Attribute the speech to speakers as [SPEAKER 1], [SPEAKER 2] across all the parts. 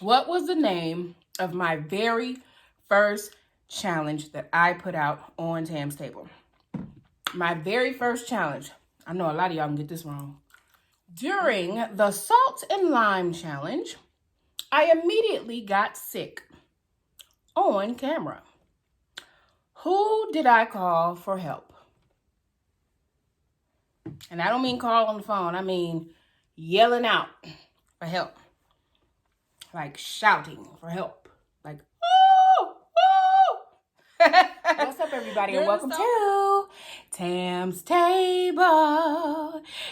[SPEAKER 1] What was the name of my very first challenge that I put out on TamzTable? My very first challenge. I know a lot of y'all can get this wrong. During the salt and lime challenge, I immediately got sick on camera. Who did I call for help? And I don't mean call on the phone. I mean yelling out for help. Like shouting for help. Like, oh, oh. What's up, everybody, and welcome to TamzTable.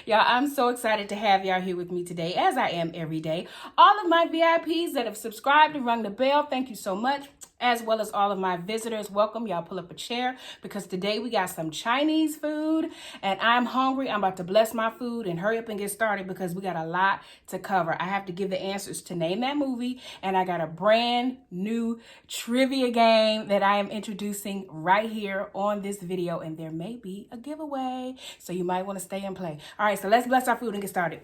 [SPEAKER 1] Y'all, I'm so excited to have y'all here with me today, as I am every day. All of my VIPs that have subscribed and rung the bell, thank you so much. As well as all of my visitors, welcome. Y'all pull up a chair because today we got some Chinese food and I'm hungry. I'm about to bless my food and hurry up and get started because we got a lot to cover. I have to give the answers to Name That Movie, and I got a brand new trivia game that I am introducing right here on this video, and there may be a giveaway, so you might want to stay and play. All right, so let's bless our food and get started.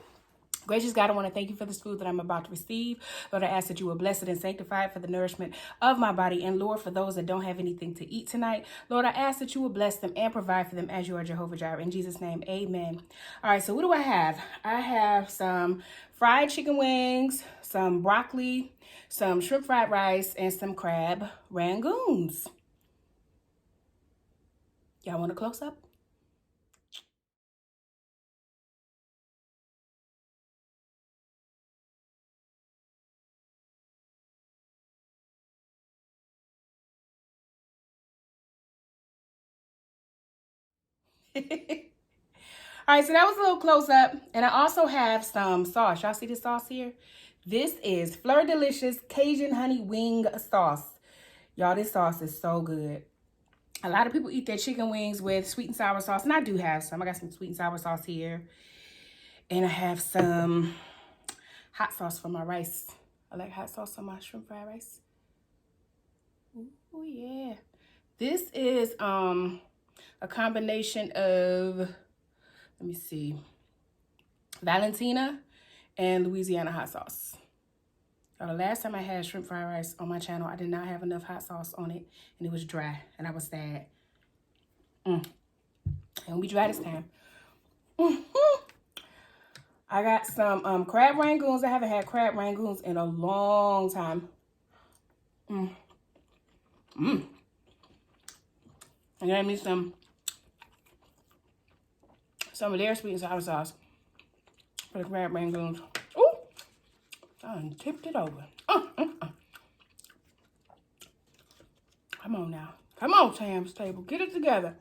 [SPEAKER 1] Gracious God, I want to thank you for this food that I'm about to receive. Lord, I ask that you will bless it and sanctify it for the nourishment of my body. And Lord, for those that don't have anything to eat tonight, Lord, I ask that you will bless them and provide for them as you are Jehovah Jireh. In Jesus' name, amen. All right, so what do I have? I have some fried chicken wings, some broccoli, some shrimp fried rice, and some crab rangoons. Y'all want a close-up? All right, so that was a little close up. And I also have some sauce. Y'all see this sauce here? This is Fleur Delicious Cajun Honey Wing Sauce. Y'all, this sauce is so good. A lot of people eat their chicken wings with sweet and sour sauce, and I do have some. I got some sweet and sour sauce here. And I have some hot sauce for my rice. I like hot sauce on my shrimp fried rice. Oh yeah. This is a combination of, let me see, Valentina and Louisiana hot sauce. The last time I had shrimp fried rice on my channel, I did not have enough hot sauce on it, and it was dry, and I was sad. It won't be dry this time. I got some crab rangoons. I haven't had crab rangoons in a long time. And I made some of their sweet and sour sauce for the crab rangoons. Ooh, I done tipped it over. Come on now. Come on, TamzTable. Get it together.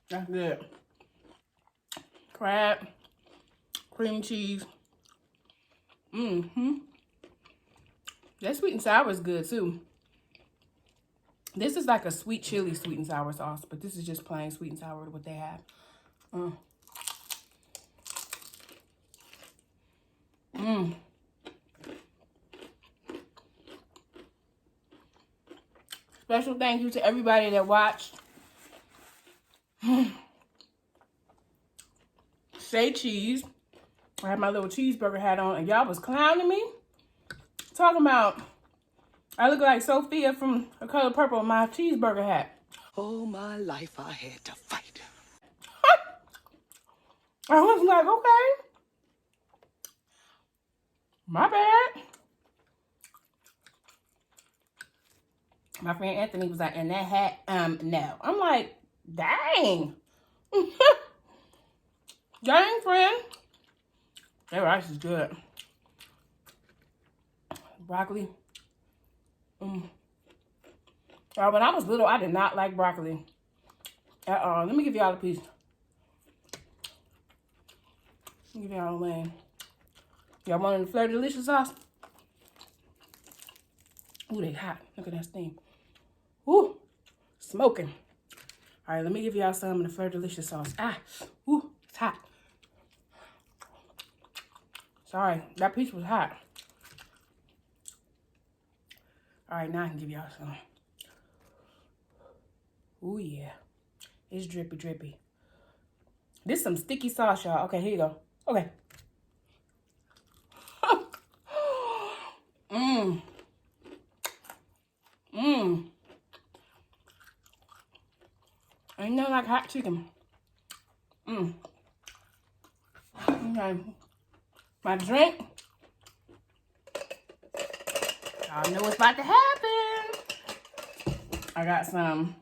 [SPEAKER 1] That's good. Crab, cream cheese. That sweet and sour is good too. This is like a sweet chili sweet and sour sauce, but this is just plain sweet and sour, what they have. Special thank you to everybody that watched. Say cheese. I had my little cheeseburger hat on, and y'all was clowning me. Talking about I look like Sophia from The Color Purple in my cheeseburger hat.
[SPEAKER 2] All my life I had to fight.
[SPEAKER 1] I was like, okay. My bad. My friend Anthony was like, and that hat, no. I'm like, dang. Dang, friend. That rice is good. Broccoli. When I was little, I did not like broccoli at all. Let me give y'all a piece. Let me give y'all a lane. Y'all want the Fleur Delicious sauce? Ooh, they hot. Look at that steam. Ooh, smoking. All right, let me give y'all some of the Fleur Delicious sauce. Ooh, it's hot. Sorry, that piece was hot. All right, now I can give y'all some. Ooh, yeah. It's drippy, drippy. This is some sticky sauce, y'all. Okay, here you go. Okay. Mmm. Mmm. Ain't nothing like hot chicken. Mmm. Okay. My drink. Y'all know what's about to happen. I got some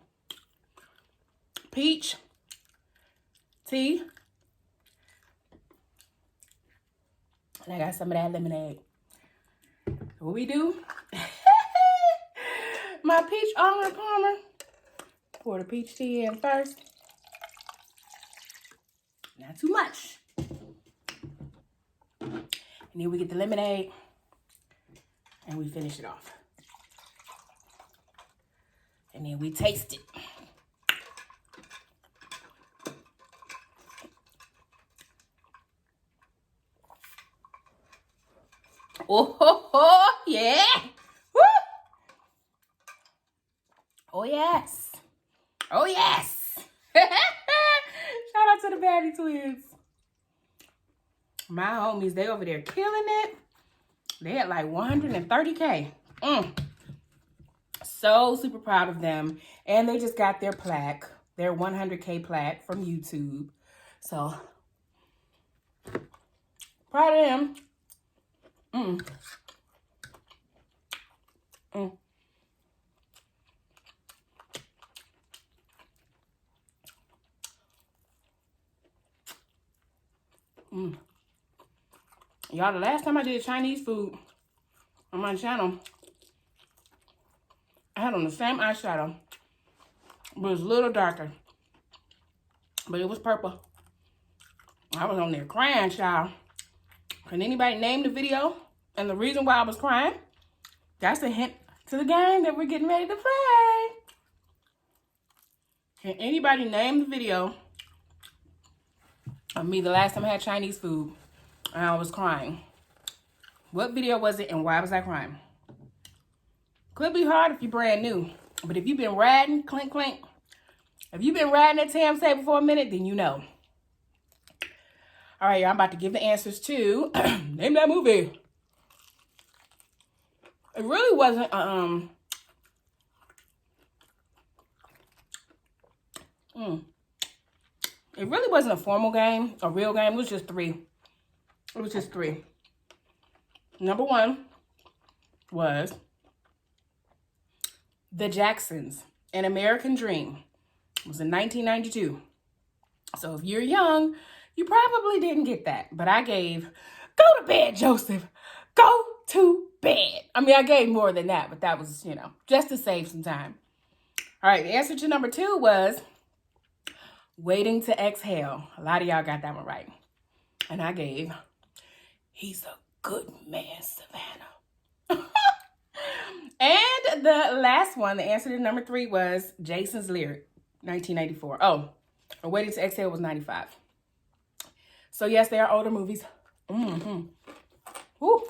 [SPEAKER 1] peach tea. And I got some of that lemonade. What we do? My peach Arnold Palmer. Pour the peach tea in first. Not too much. And then we get the lemonade. And we finish it off. And then we taste it. Oh, ho, ho, yeah. Woo. Oh, yes. Oh, yes. Shout out to the Batty Twins. My homies, they over there killing it. They had like 130K. So super proud of them. And they just got their plaque, their 100K plaque from YouTube. So, proud of them. Y'all, the last time I did Chinese food on my channel, I had on the same eyeshadow, but it was a little darker. But it was purple. I was on there crying, child. Can anybody name the video and the reason why I was crying? That's a hint to the game that we're getting ready to play. Can anybody name the video of me the last time I had Chinese food and I was crying? What video was it and why was I crying? Could be hard if you're brand new. But if you've been riding, clink, clink. If you've been riding at TamzTable for a minute, then you know. All right, y'all, I'm about to give the answers to name that movie. It really wasn't it really wasn't a formal game, a real game. It was just three. It was just three. Number one was The Jacksons, An American Dream. It was in 1992. So if you're young, you probably didn't get that. But I gave, go to bed, Joseph. Go to bed. I mean, I gave more than that, but that was, you know, just to save some time. All right, the answer to number two was Waiting to Exhale. A lot of y'all got that one right. And I gave, He's a Good Man, Savannah. And the last one, the answer to number three was Jason's Lyric, 1994. Oh, Waiting to Exhale was 95. So yes, they are older movies. Woo.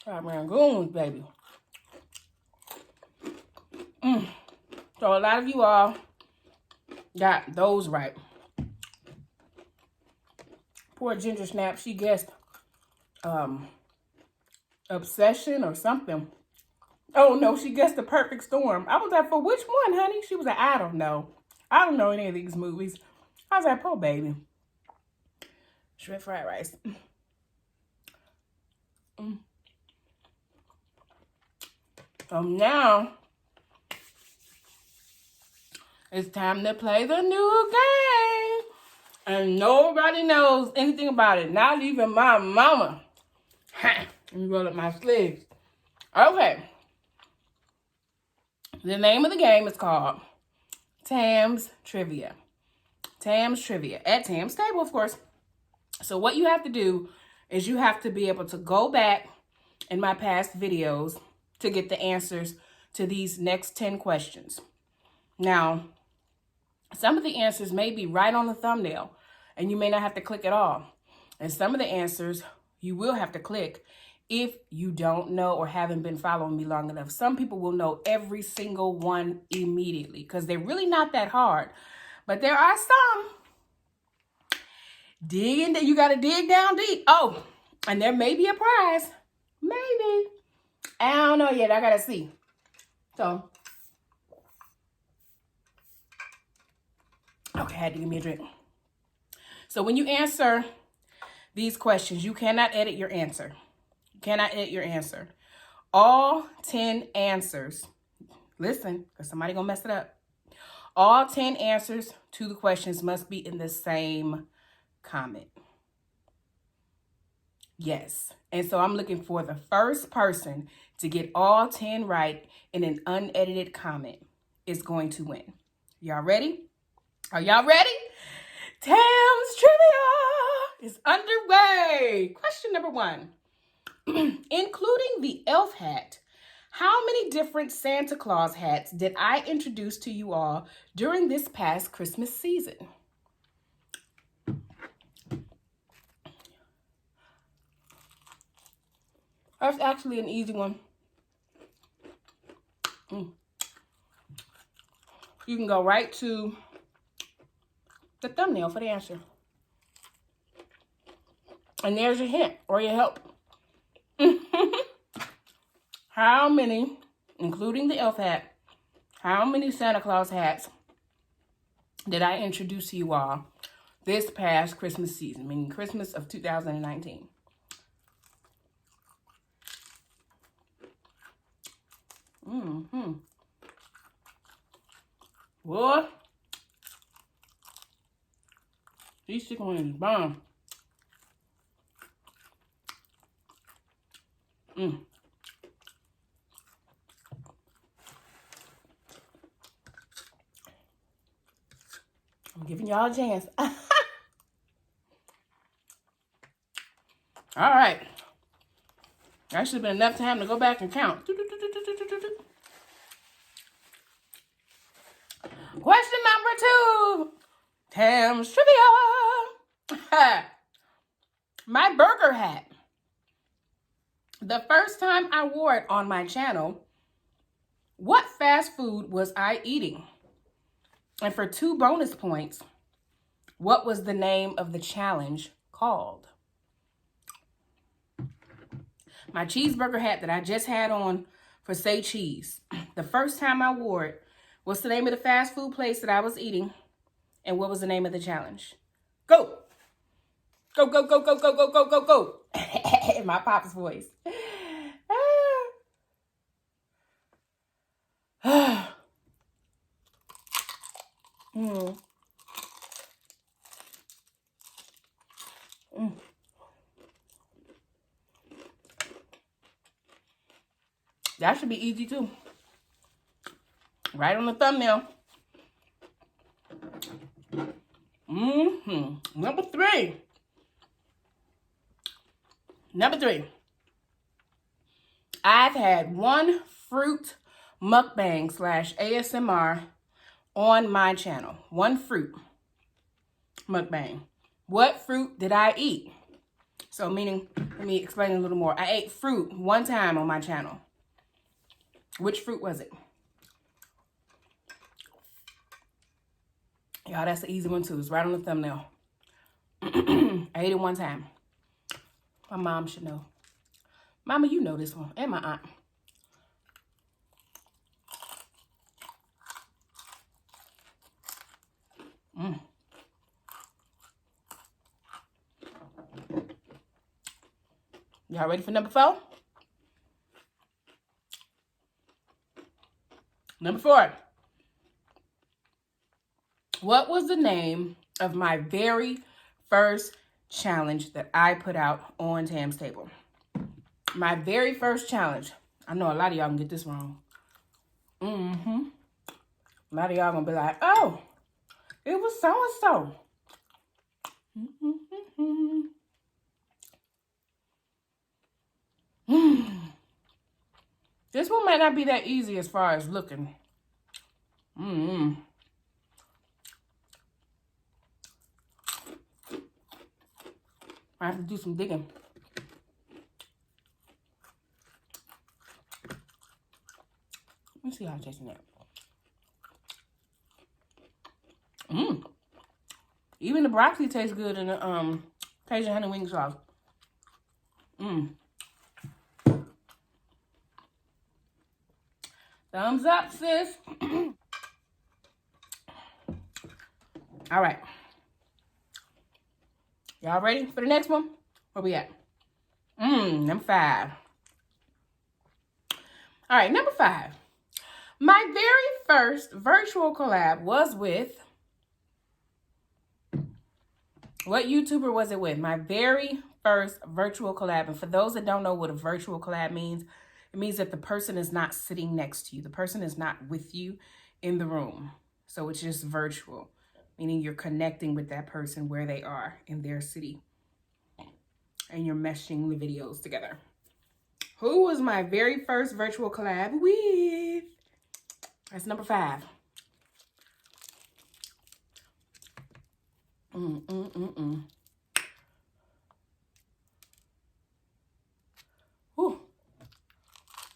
[SPEAKER 1] Got rangoons, baby. So a lot of you all got those right. Poor Ginger Snap, she guessed Obsession or something. Oh no, she guessed The Perfect Storm. I was like, for which one, honey? She was like, I don't know. I don't know any of these movies. I was like, poor baby. Shrimp fried rice. So now it's time to play the new game. And nobody knows anything about it. Not even my mama. Ha! Let me roll up my sleeves. Okay. The name of the game is called TAMZ Trivia. TAMZ Trivia. At TamzTable, of course. So what you have to do is you have to be able to go back in my past videos to get the answers to these next 10 questions. Now, some of the answers may be right on the thumbnail, and you may not have to click at all. And some of the answers you will have to click if you don't know or haven't been following me long enough. Some people will know every single one immediately because they're really not that hard. But there are some. You got to dig down deep. Oh, and there may be a prize. Maybe. I don't know yet. I got to see. So, okay, I had to give me a drink. So when you answer these questions, you cannot edit your answer. You cannot edit your answer. All 10 answers, listen, because somebody going to mess it up. All 10 answers to the questions must be in the same comment. Yes. And so I'm looking for the first person to get all 10 right in an unedited comment is going to win. Y'all ready? Are y'all ready? TAMZ Trivia is underway. Question number 1. Including the elf hat, how many different Santa Claus hats did I introduce to you all during this past Christmas season? That's actually an easy one. You can go right to the thumbnail for the answer. And there's your hint or your help. How many, including the elf hat, how many Santa Claus hats did I introduce to you all this past Christmas season, meaning Christmas of 2019? Boy, these chicken wings bomb. I'm giving y'all a chance. All right. That should have been enough time to go back and count. Question number 2. TAMZ Trivia. My burger hat. The first time I wore it on my channel, what fast food was I eating? And for 2 bonus points, what was the name of the challenge called? My cheeseburger hat that I just had on for Say Cheese. The first time I wore it, what's the name of the fast food place that I was eating? And what was the name of the challenge? Go! Go, go, go, go, go, go, go, go, go. In my papa's voice. That should be easy too. Right on the thumbnail. Number 3. Number 3. I've had one fruit mukbang / ASMR on my channel. One fruit mukbang. What fruit did I eat? So meaning, let me explain a little more. I ate fruit one time on my channel. Which fruit was it? Y'all, that's the easy one too. It's right on the thumbnail. I ate it one time. My mom should know. Mama, you know this one. And my aunt. Y'all ready for number 4? Number 4. What was the name of my very first challenge that I put out on TamzTable? My very first challenge. I know a lot of y'all can get this wrong. A lot of y'all gonna be like, oh, it was so-and-so. This one might not be that easy as far as looking. I have to do some digging. Let me see how it's tasting that. Even the broccoli tastes good in the Cajun honey wing sauce. Thumbs up, sis. All right. Y'all ready for the next one? Where we at? Number 5. All right, number 5. My very first virtual collab was with... What YouTuber was it with? My very first virtual collab. And for those that don't know what a virtual collab means, it means that the person is not sitting next to you. The person is not with you in the room. So it's just virtual, meaning you're connecting with that person where they are in their city. And you're meshing the videos together. Who was my very first virtual collab with? That's number 5. Whew. Ooh.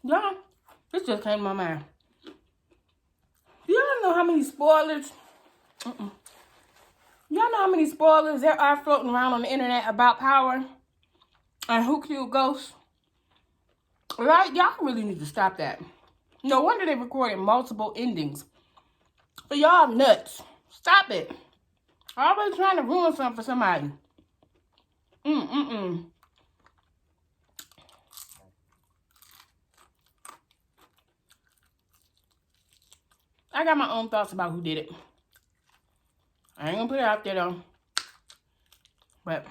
[SPEAKER 1] Y'all, this just came to my mind. Do y'all know how many spoilers? Y'all know how many spoilers there are floating around on the internet about Power and who killed Ghost? Right? Y'all really need to stop that. No wonder they recorded multiple endings. But y'all nuts. Stop it. Always trying to ruin something for somebody. I got my own thoughts about who did it. I ain't gonna put it out there though. But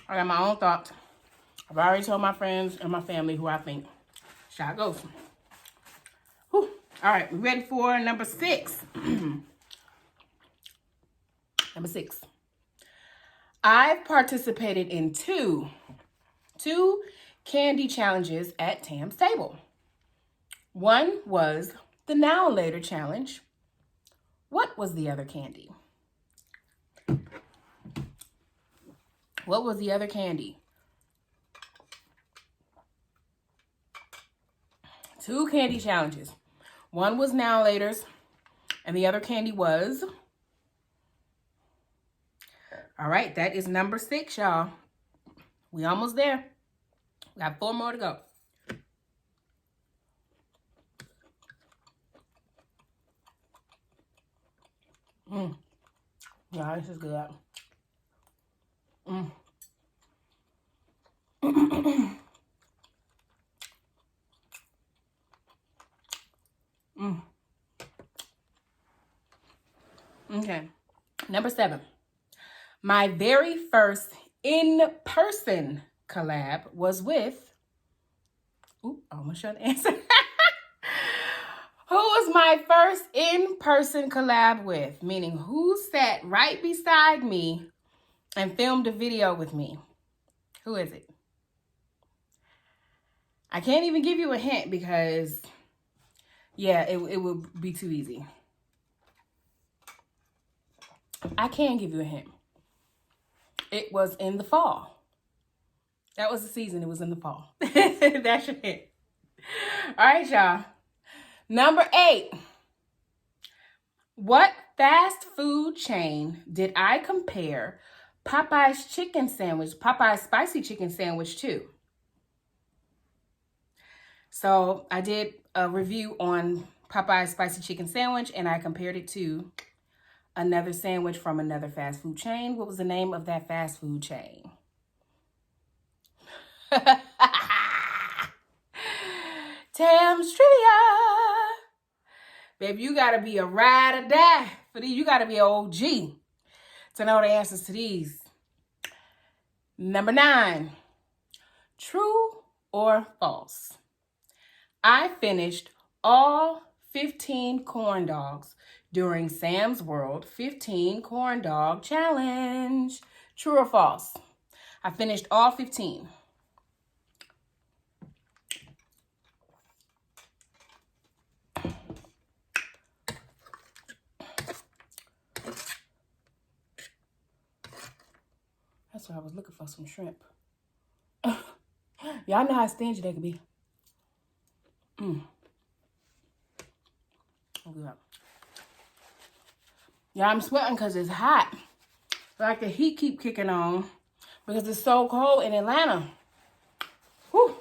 [SPEAKER 1] I got my own thoughts. I've already told my friends and my family who I think shot Ghost. Whew. All right, we ready for number 6? Number 6. I've participated in two candy challenges at TamzTable. One was the Now Later challenge. What was the other candy? What was the other candy? 2 candy challenges. One was Now Later's, and the other candy was... All right, that is number 6, y'all. We almost there. We got 4 more to go. Yeah, this is good. Okay, number 7. My very first in-person collab was with... Ooh, I almost shut the answer. Who was my first in-person collab with? Meaning, who sat right beside me and filmed a video with me? Who is it? I can't even give you a hint because, yeah, it would be too easy. I can give you a hint. It was in the fall. That was the season. It was in the fall. That's your hint. All right, y'all. Number 8. What fast food chain did I compare Popeye's spicy chicken sandwich to? So I did a review on Popeye's spicy chicken sandwich, and I compared it to another sandwich from another fast food chain. What was the name of that fast food chain? TAMZ Trivia. Baby, you gotta be a ride or die for these. You gotta be an OG to know the answers to these. Number 9. True or false? I finished all 15 corn dogs during Sam's World 15 Corn Dog Challenge? True or false? I finished all 15. That's why I was looking for some shrimp. Y'all know how stingy they can be. Yeah, I'm sweating because it's hot. Like the heat keep kicking on because it's so cold in Atlanta. Whew.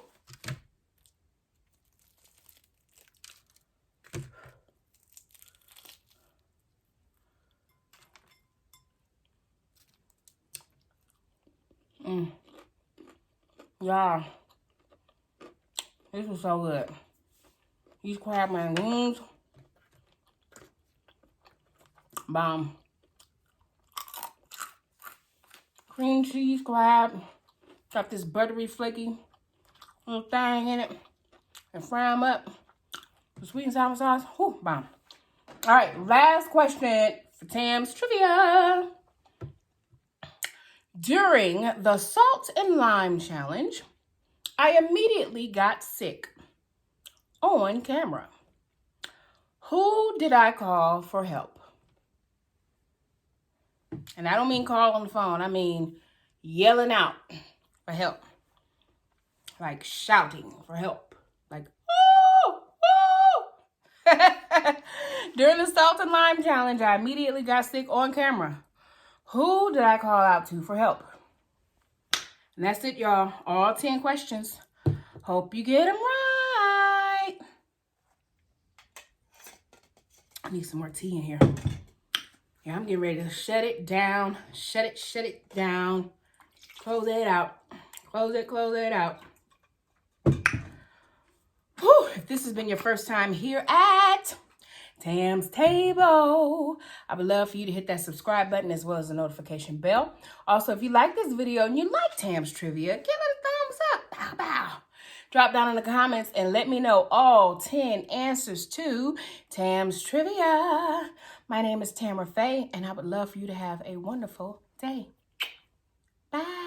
[SPEAKER 1] Yeah. This was so good. These crab rangoons. Bomb. Cream cheese crab. Got this buttery, flaky little thing in it. And fry them up. The sweet and sour sauce. Whew, bomb. All right, last question for TAMZ Trivia. During the Salt and Lime Challenge, I immediately got sick on camera. Who did I call for help? And I don't mean call on the phone. I mean yelling out for help. Like shouting for help. Like, oh, oh. During the Salt and Lime Challenge, I immediately got sick on camera. Who did I call out to for help? And that's it, y'all. All 10 questions. Hope you get them right. I need some more tea in here. Yeah, I'm getting ready to shut it down. Shut it down. Close it out. Close it out. Whew, if this has been your first time here at TamzTable, I would love for you to hit that subscribe button as well as the notification bell. Also, if you like this video and you like TAMZ Trivia, give it a thumbs up. Bow, bow. Drop down in the comments and let me know all 10 answers to TAMZ Trivia. My name is TammaraFaye, and I would love for you to have a wonderful day. Bye.